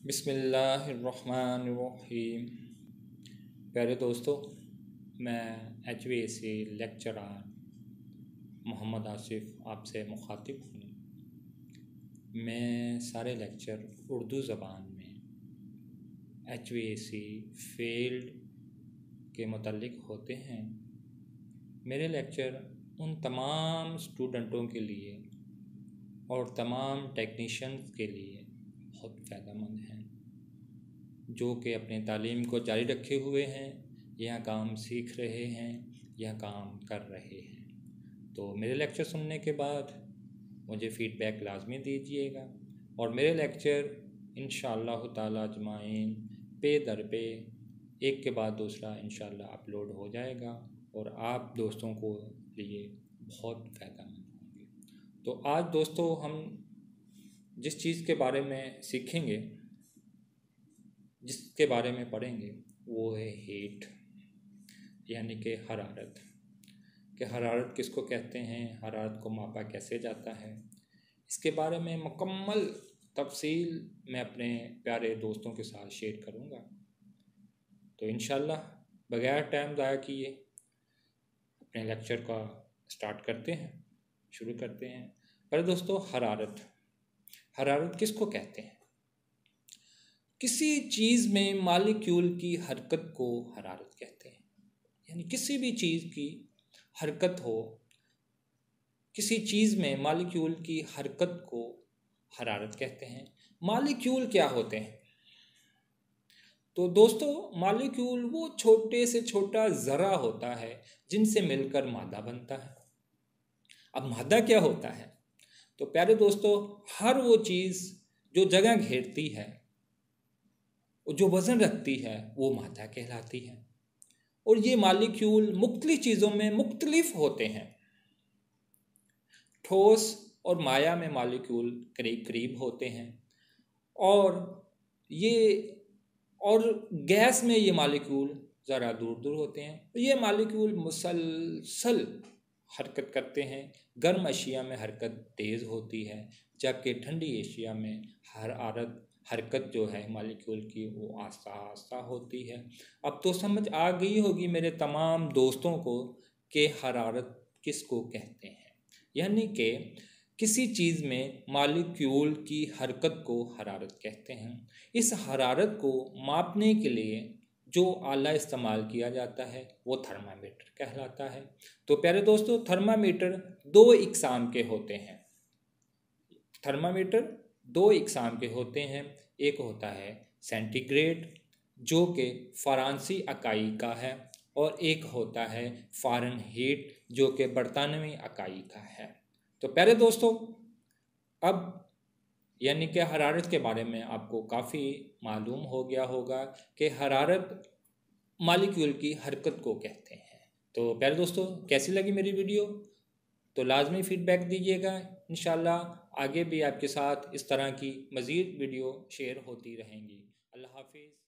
बिस्मिल्लाहिर्रहमानिर्रहीम। प्यारे दोस्तों, मैं HVAC लेक्चरर मोहम्मद आसिफ आपसे मुखातिब हूँ। मैं सारे लेक्चर उर्दू ज़बान में HVAC फील्ड के मुतालिक होते हैं। मेरे लेक्चर उन तमाम स्टूडेंटों के लिए और तमाम टेक्नीशियंस के लिए बहुत फ़ायदेमंद हैं जो कि अपनी तालीम को जारी रखे हुए हैं या काम सीख रहे हैं या काम कर रहे हैं। तो मेरे लेक्चर सुनने के बाद मुझे फ़ीडबैक लाजमी दीजिएगा और मेरे लेक्चर इंशाअल्लाह ताला अजमाइन पे दर पे एक के बाद दूसरा इंशाअल्लाह अपलोड हो जाएगा और आप दोस्तों को लिए बहुत फ़ायदेमंद होंगे। तो आज दोस्तों हम जिस चीज़ के बारे में सीखेंगे, जिसके बारे में पढ़ेंगे, वो है हीट, यानी कि हरारत। कि हरारत किसको कहते हैं, हरारत को मापा कैसे जाता है, इसके बारे में मुकम्मल तफसील मैं अपने प्यारे दोस्तों के साथ शेयर करूँगा। तो इंशाअल्लाह बगैर टाइम ज़ाया किए अपने लेक्चर का स्टार्ट करते हैं, शुरू करते हैं। पर दोस्तों, हरारत किसको कहते हैं? किसी चीज़ में मालिक्यूल की हरकत को हरारत कहते हैं। यानी किसी भी चीज़ की हरकत हो, किसी चीज़ में मालिक्यूल की हरकत को हरारत कहते हैं। मालिक्यूल क्या होते हैं? तो दोस्तों, मालिक्यूल वो छोटे से छोटा ज़रा होता है जिनसे मिलकर मादा बनता है। अब मादा क्या होता है? तो प्यारे दोस्तों, हर वो चीज़ जो जगह घेरती है, जो वज़न रखती है, वो मादा कहलाती है। और ये मालिक्यूल मुख्तलिफ चीज़ों में मुख्तलिफ होते हैं। ठोस और माया में मालिक्यूल करीब करीब होते हैं और गैस में ये मालिक्यूल ज़रा दूर दूर होते हैं। ये मालिक्यूल मुसलसल हरकत करते हैं। गर्म अशिया में हरकत तेज़ होती है, जबकि ठंडी एशिया में हरकत जो है मालिक्यूल की वो आस्ता आस्ता होती है। अब तो समझ आ गई होगी मेरे तमाम दोस्तों को कि हरारत किसको कहते हैं। यानी कि किसी चीज़ में मालिक्यूल की हरकत को हरारत कहते हैं। इस हरारत को मापने के लिए जो आला इस्तेमाल किया जाता है वो थर्मामीटर कहलाता है। तो प्यारे दोस्तों, थर्मामीटर दो इकसाम के होते हैं। थर्मामीटर दो इकसाम के होते हैं। एक होता है सेंटीग्रेड, जो कि फ़रांसी इकाई का है, और एक होता है फ़ारेनहीट, जो कि बरतानवी इकाई का है। तो प्यारे दोस्तों, अब यानी कि हरारत के बारे में आपको काफ़ी मालूम हो गया होगा कि हरारत मालिक्यूल की हरकत को कहते हैं। तो प्यारे दोस्तों, कैसी लगी मेरी वीडियो? तो लाजमी फ़ीडबैक दीजिएगा। इंशाअल्लाह आगे भी आपके साथ इस तरह की मज़ीद वीडियो शेयर होती रहेंगी। अल्लाह हाफिज़।